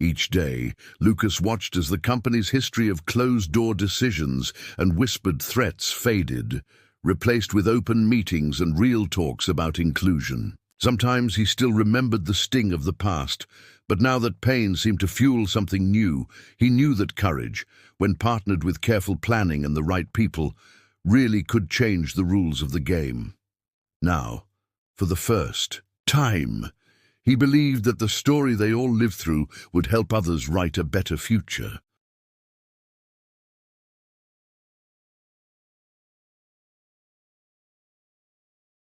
Each day, Lucas watched as the company's history of closed-door decisions and whispered threats faded, replaced with open meetings and real talks about inclusion. Sometimes he still remembered the sting of the past, but now that pain seemed to fuel something new, he knew that courage, when partnered with careful planning and the right people, really could change the rules of the game. Now, for the first time, he believed that the story they all lived through would help others write a better future.